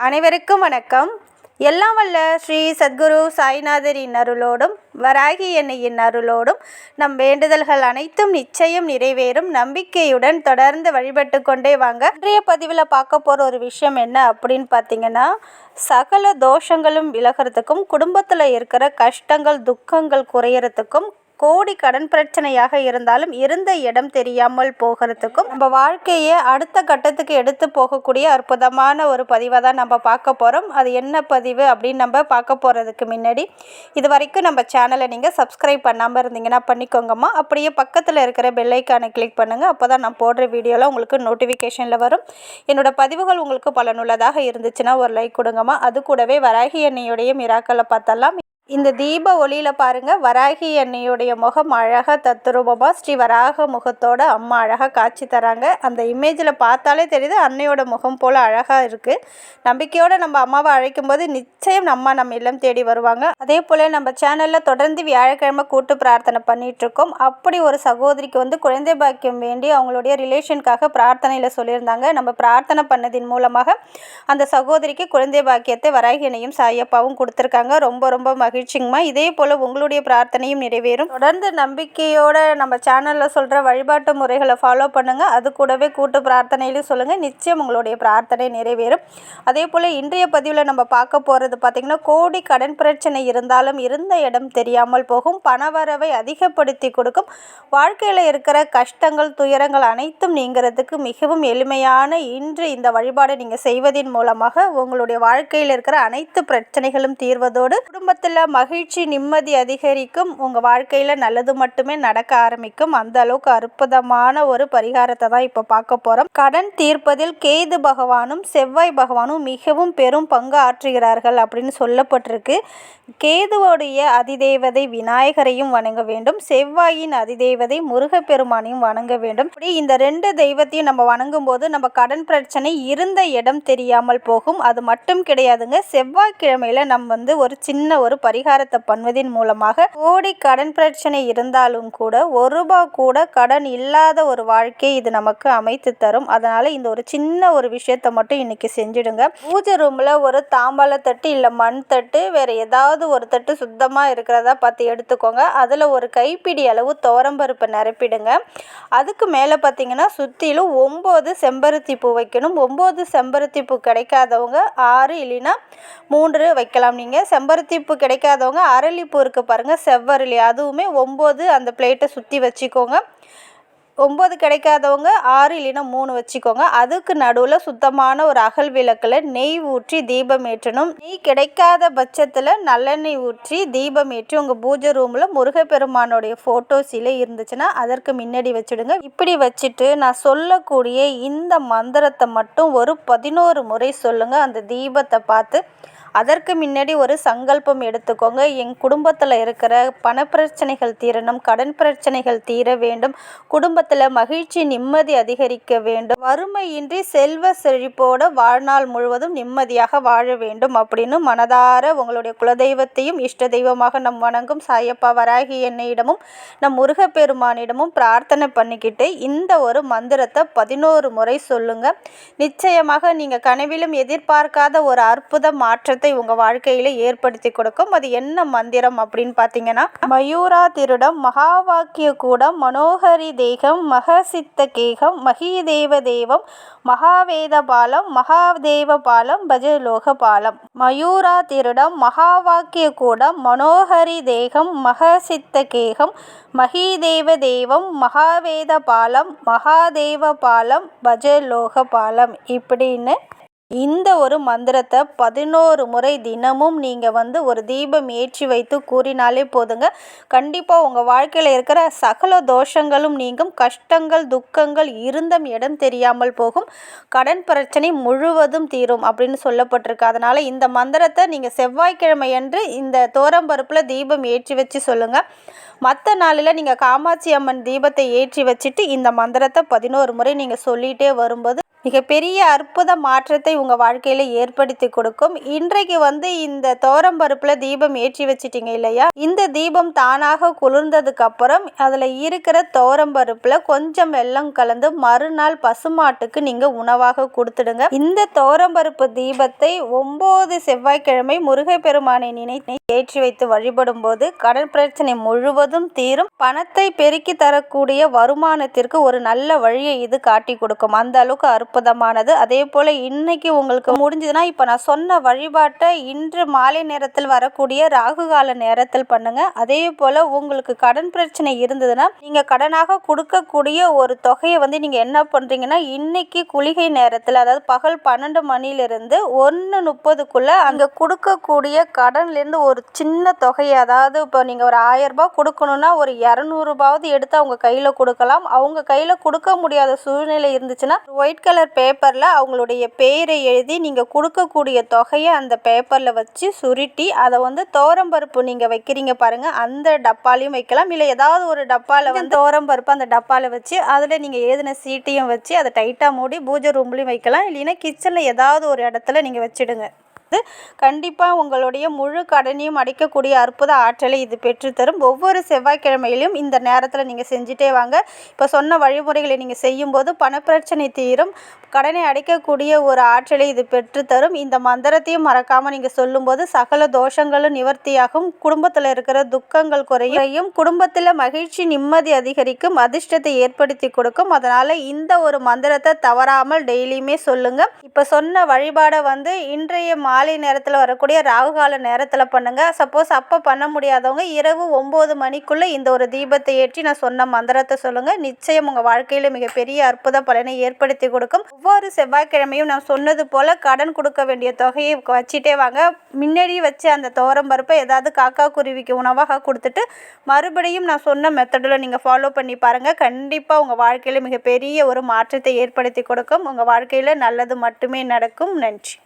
அனைவருக்கும் வணக்கம். எல்லாம் வல்ல ஸ்ரீ சத்குரு சாய்நாதரின் அருளோடும் வராகி அன்னையின் அருளோடும் நம் வேண்டுதல்கள் அனைத்தும் நிச்சயம் நிறைவேறும் நம்பிக்கையுடன் தொடர்ந்து வழிபட்டு கொண்டே வாங்க. இன்றைய பதிவில் பார்க்க போகிற ஒரு விஷயம் என்ன அப்படின்னு பார்த்தீங்கன்னா, சகல தோஷங்களும் விலகிறதுக்கும் குடும்பத்தில் இருக்கிற கஷ்டங்கள் துக்கங்கள் குறையறதுக்கும் கோடி கடன் பிரச்சனையாக இருந்தாலும் இருந்த இடம் தெரியாமல் போகிறதுக்கும் நம்ம வாழ்க்கையை அடுத்த கட்டத்துக்கு எடுத்து போகக்கூடிய அற்புதமான ஒரு பதிவை தான் நம்ம பார்க்க போகிறோம். அது என்ன பதிவு அப்படின்னு நம்ம பார்க்க போகிறதுக்கு முன்னாடி இது வரைக்கும் நம்ம சேனலை நீங்கள் சப்ஸ்கிரைப் பண்ணாமல் இருந்தீங்கன்னா பண்ணிக்கோங்கம்மா. அப்படியே பக்கத்தில் இருக்கிற பெல் ஐக்கானை கிளிக் பண்ணுங்கள். அப்போ தான் நான் போடுற வீடியோவில் உங்களுக்கு நோட்டிஃபிகேஷனில் வரும். என்னோடய பதிவுகள் உங்களுக்கு பலனுள்ளதாக இருந்துச்சுன்னா ஒரு லைக் கொடுங்கம்மா. அது கூடவே வராகி அன்னையுடைய மிராக்களை பார்த்தலாம். இந்த தீப ஒளியில் பாருங்கள், வராகி அன்னையுடைய முகம் அழகாக தத்துரூபமாக ஸ்ரீ வராக முகத்தோட அம்மா அழகாக காட்சி தராங்க. அந்த இமேஜில் பார்த்தாலே தெரியுது அன்னையோட முகம் போல் அழகாக இருக்குது. நம்பிக்கையோடு நம்ம அம்மாவை அழைக்கும் போது நிச்சயம் நம்ம இல்லம் தேடி வருவாங்க. அதே போல் நம்ம சேனலில் தொடர்ந்து வியாழக்கிழமை கூட்டு பிரார்த்தனை பண்ணிகிட்ருக்கோம். அப்படி ஒரு சகோதரிக்கு குழந்தை பாக்கியம் வேண்டி அவங்களுடைய ரிலேஷனுக்காக பிரார்த்தனையில் சொல்லியிருந்தாங்க. நம்ம பிரார்த்தனை பண்ணதின் மூலமாக அந்த சகோதரிக்கு குழந்தை பாக்கியத்தை வராகி அன்னையும் சாயப்பாவும் கொடுத்துருக்காங்க. ரொம்ப ரொம்ப மகிழ்ச்சிங்கம்மா. இதே போல் உங்களுடைய பிரார்த்தனையும் நிறைவேறும். தொடர்ந்து நம்பிக்கையோட நம்ம சேனலில் சொல்கிற வழிபாட்டு முறைகளை ஃபாலோ பண்ணுங்கள். அது கூடவே கூட்டு பிரார்த்தனையிலும் சொல்லுங்கள், நிச்சயம் உங்களுடைய பிரார்த்தனை நிறைவேறும். அதே போல் இன்றைய பதிவில் நம்ம பார்க்க போகிறது பார்த்திங்கன்னா, கோடி கடன் பிரச்சனை இருந்தாலும் இருந்த இடம் தெரியாமல் போகும், பணவரவை அதிகப்படுத்தி கொடுக்கும், வாழ்க்கையில் இருக்கிற கஷ்டங்கள் துயரங்கள் அனைத்தும் நீங்கிறதுக்கு மிகவும் எளிமையான இன்று இந்த வழிபாடை நீங்கள் செய்வதன் மூலமாக உங்களுடைய வாழ்க்கையில் இருக்கிற அனைத்து பிரச்சனைகளும் தீர்வதோடு குடும்பத்தில் மகிழ்ச்சி நிம்மதி அதிகரிக்கும். உங்கள் வாழ்க்கையில் நல்லது மட்டுமே நடக்க ஆரம்பிக்கும். அந்த அளவுக்கு அற்புதமான ஒரு பரிகாரத்தை தான் இப்போ பார்க்க போகிறோம். கடன் தீர்ப்பதில் கேது பகவானும் செவ்வாய் பகவானும் மிகவும் பெரும் பங்கு ஆற்றுகிறார்கள் அப்படின்னு சொல்லப்பட்டிருக்கு. கேதுவோடைய அதிதேவதை விநாயகரையும் வணங்க வேண்டும், செவ்வாயின் அதிதேவதை முருகப்பெருமானையும் வணங்க வேண்டும். இப்படி இந்த ரெண்டு தெய்வத்தையும் நம்ம வணங்கும் போது நம்ம கடன் பிரச்சனை இருந்த இடம் தெரியாமல் போகும். அது மட்டும் கிடையாதுங்க, செவ்வாய்க்கிழமையில் நம்ம ஒரு சின்ன ஒரு பரிகாரத்தை பண்ணுவதன் மூலமாக கோடி கடன் பிரச்சனை இருந்தாலும் கூட ஒரு ரூபாய் கூட கடன் இல்லாத ஒரு வாழ்க்கை இது நமக்கு அமைத்து தரும். அதனால இந்த ஒரு சின்ன ஒரு விஷயத்தை மட்டும் இன்னைக்கு செஞ்சிடுங்க. பூஜை ரூம்ல ஒரு தாம்பாள தட்டு இல்லை மண் தட்டு வேற ஏதாவது ஒரு தட்டு சுத்தமாக இருக்கிறதா பார்த்து எடுத்துக்கோங்க. அதில் ஒரு கைப்பிடி அளவு துவரம்பருப்பை நிரப்பிடுங்க. அதுக்கு மேலே பார்த்தீங்கன்னா சுற்றிலும் 9 செம்பருத்தி பூ வைக்கணும். 9 செம்பருத்தி பூ கிடைக்காதவங்க 6 இல்லைன்னா 3 வைக்கலாம். நீங்கள் செம்பருத்தி பூ கிடைக்காதவங்க அரளிப்பூ இருக்குது பாருங்கள், செவ்வரளி, அதுவுமே 9 அந்த பிளேட்டை சுற்றி வச்சுக்கோங்க. 9 கிடைக்காதவங்க 6 இல்லைன்னா 3 வச்சுக்கோங்க. அதுக்கு நடுவில் சுத்தமான ஒரு அகல் விளக்கில் நெய் ஊற்றி தீபம் ஏற்றணும். நெய் கிடைக்காத பட்சத்தில் நல்லெண்ணெய் ஊற்றி தீபம் ஏற்றி உங்கள் பூஜை ரூமில் முருகப்பெருமானுடைய ஃபோட்டோ சிலை இருந்துச்சுன்னா அதற்கு முன்னாடி வச்சுடுங்க. இப்படி வச்சுட்டு நான் சொல்லக்கூடிய இந்த மந்திரத்தை மட்டும் ஒரு 11 முறை சொல்லுங்கள். அந்த தீபத்தை பார்த்து அதற்கு முன்னாடி ஒரு சங்கல்பம் எடுத்துக்கோங்க. என் குடும்பத்தில் இருக்கிற பணப்பிரச்சனைகள் தீரணும், கடன் பிரச்சனைகள் தீர வேண்டும், குடும்பத்தில் மகிழ்ச்சி நிம்மதி அதிகரிக்க வேண்டும், வறுமையின்றி செல்வ செழிப்போட வாழ்நாள் முழுவதும் நிம்மதியாக வாழ வேண்டும் அப்படின்னு மனதார உங்களுடைய குலதெய்வத்தையும் இஷ்ட தெய்வமாக நம் வணங்கும் சாயப்பா வராகி அன்னையிடமும் நம் முருகப்பெருமானிடமும் பிரார்த்தனை பண்ணிக்கிட்டு இந்த ஒரு மந்திரத்தை 11 முறை சொல்லுங்க. நிச்சயமாக நீங்கள் கனவிலும் எதிர்பார்க்காத ஒரு அற்புத மாற்றத்தை உங்க வாழ்க்கையில ஏற்படுத்தி கொடுக்கும். அது என்ன மந்திரம் அப்படின்னு பார்த்தீங்கன்னா, மயூரா திருடம் மகாவாக்கிய கூடம் மனோகரி தேகம் மகசித்த கேகம் மகிதேவ தேவம் மகாவேத பாலம் மகாதேவ பாலம் பஜலோக பாலம். மயூரா திருடம் மகாவாக்கிய கூடம் மனோகரி தேகம் மகசித்த கேகம் மகிதேவ தேவம் மகாவேத பாலம் மகாதேவ பாலம் பஜலோக பாலம் இப்படின்னு இந்த ஒரு மந்திரத்தை 11 முறை தினமும் நீங்கள் ஒரு தீபம் ஏற்றி வைத்து கூறினாலே போதுங்க. கண்டிப்பாக உங்கள் வாழ்க்கையில் இருக்கிற சகல தோஷங்களும் நீங்கும், கஷ்டங்கள் துக்கங்கள் இருந்த இடம் தெரியாமல் போகும், கடன் பிரச்சனை முழுவதும் தீரும் அப்படின்னு சொல்லப்பட்டிருக்கு. அதனால் இந்த மந்திரத்தை நீங்கள் செவ்வாய்க்கிழமை அன்று இந்த தோரம்பருப்பில் தீபம் ஏற்றி வச்சு சொல்லுங்கள். மற்ற நாளில் நீங்கள் காமாட்சி அம்மன் தீபத்தை ஏற்றி வச்சுட்டு இந்த மந்திரத்தை 11 முறை நீங்கள் சொல்லிகிட்டே வரும்போது மிகப்பெரிய அற்புத மாற்றத்தை உங்கள் வாழ்க்கையில் ஏற்படுத்தி கொடுக்கும். இன்றைக்கு இந்த துவரம்பருப்பில் தீபம் ஏற்றி வச்சிட்டிங்க இல்லையா, இந்த தீபம் தானாக குளிர்ந்ததுக்கு அப்புறம் அதில் இருக்கிற துவரம்பருப்பில் கொஞ்சம் வெல்லம் கலந்து மறுநாள் பசுமாட்டுக்கு நீங்கள் உணவாக கொடுத்துடுங்க. இந்த துவரம்பருப்பு தீபத்தை 9 செவ்வாய்க்கிழமை முருகப்பெருமானை நினைத்து ஏற்றி வைத்து வழிபடும் போது கடன் பிரச்சனை முழுவதும் தீரும். பணத்தை பெருக்கி தரக்கூடிய வருமானத்திற்கு ஒரு நல்ல வழியை இது காட்டி கொடுக்கும். அந்த அளவுக்கு அற்புதமானது. அதே போல் இன்னைக்கு உங்களுக்கு முடிஞ்சதுன்னா இப்போ நான் சொன்ன வழிபாட்டை இன்று மாலை நேரத்தில் வரக்கூடிய ராகுகால நேரத்தில் பண்ணுங்க. அதே போல் உங்களுக்கு கடன் பிரச்சனை இருந்ததுன்னா நீங்கள் கடனாக கொடுக்கக்கூடிய ஒரு தொகையை நீங்கள் என்ன பண்ணுறீங்கன்னா, இன்னைக்கு குளிகை நேரத்தில், அதாவது பகல் 12 மணிலிருந்து 1:30க்குள்ளே அங்கே கொடுக்கக்கூடிய கடன்லேருந்து ஒரு சின்ன தொகையை, அதாவது இப்போ நீங்கள் ஒரு 1000 ரூபாய் கொடுக்கணும்னா ஒரு 200 ரூபாவது எடுத்து அவங்க கையில் கொடுக்கலாம். அவங்க கையில் கொடுக்க முடியாத சூழ்நிலை இருந்துச்சுன்னா ஒயிட் கலர் பேப்பரில் அவங்களுடைய பெயரை எழுதி நீங்கள் கொடுக்கக்கூடிய தொகையை அந்த பேப்பரில் வச்சு சுருட்டி அதை துவரம்பருப்பு நீங்கள் வைக்கிறீங்க பாருங்கள், அந்த டப்பாலையும் வைக்கலாம். இல்லை ஏதாவது ஒரு டப்பாவில் துவரம்பருப்பு அந்த டப்பாவில் வச்சு அதில் நீங்கள் எழுதின சீட்டையும் வச்சு அதை டைட்டாக மூடி பூஜை ரூம்லையும் வைக்கலாம். இல்லைன்னா கிச்சனில் ஏதாவது ஒரு இடத்துல நீங்கள் வச்சுடுங்க. கண்டிப்பாக உங்களுடைய முழு கடனையும் அடைக்கக்கூடிய அற்புத ஆற்றலை இது பெற்றுத்தரும். ஒவ்வொரு செவ்வாய்க்கிழமையிலும் இந்த நேரத்தில் நீங்கள் செஞ்சுட்டே வாங்க. இப்போ சொன்ன வழிமுறைகளை நீங்கள் செய்யும்போது பணப்பிரச்சனை தீரும், கடனை அடைக்கக்கூடிய ஒரு ஆற்றலை இது பெற்றுத்தரும். இந்த மந்திரத்தையும் மறக்காமல் நீங்கள் சொல்லும்போது சகல தோஷங்களும் நிவர்த்தியாகும், குடும்பத்தில் இருக்கிற துக்கங்கள் குறையும், குடும்பத்தில் மகிழ்ச்சி நிம்மதி அதிகரிக்கும், அதிர்ஷ்டத்தை ஏற்படுத்தி கொடுக்கும். அதனால் இந்த ஒரு மந்திரத்தை தவறாமல் டெய்லியுமே சொல்லுங்கள். இப்போ சொன்ன வழிபாடை இன்றைய மாலை நேரத்தில் வரக்கூடிய ராகுகால நேரத்தில் பண்ணுங்கள். சப்போஸ் அப்போ பண்ண முடியாதவங்க இரவு 9 மணிக்குள்ளே இந்த ஒரு தீபத்தை ஏற்றி நான் சொன்ன மந்திரத்தை சொல்லுங்கள். நிச்சயம் உங்கள் வாழ்க்கையில் மிகப்பெரிய அற்புத பலனை ஏற்படுத்தி கொடுக்கும். ஒவ்வொரு செவ்வாய்க்கிழமையும் நான் சொன்னது போல் கடன் கொடுக்க வேண்டிய தொகையை வச்சுட்டே வாங்க. முன்னாடி வச்சு அந்த துவரம்பருப்பை ஏதாவது காக்கா குருவிக்கு உணவாக கொடுத்துட்டு மறுபடியும் நான் சொன்ன மெத்தடில் நீங்கள் ஃபாலோ பண்ணி பாருங்கள். கண்டிப்பாக உங்கள் வாழ்க்கையில் மிகப்பெரிய ஒரு மாற்றத்தை ஏற்படுத்தி கொடுக்கும். உங்கள் வாழ்க்கையில் நல்லது மட்டுமே நடக்கும். நன்றி.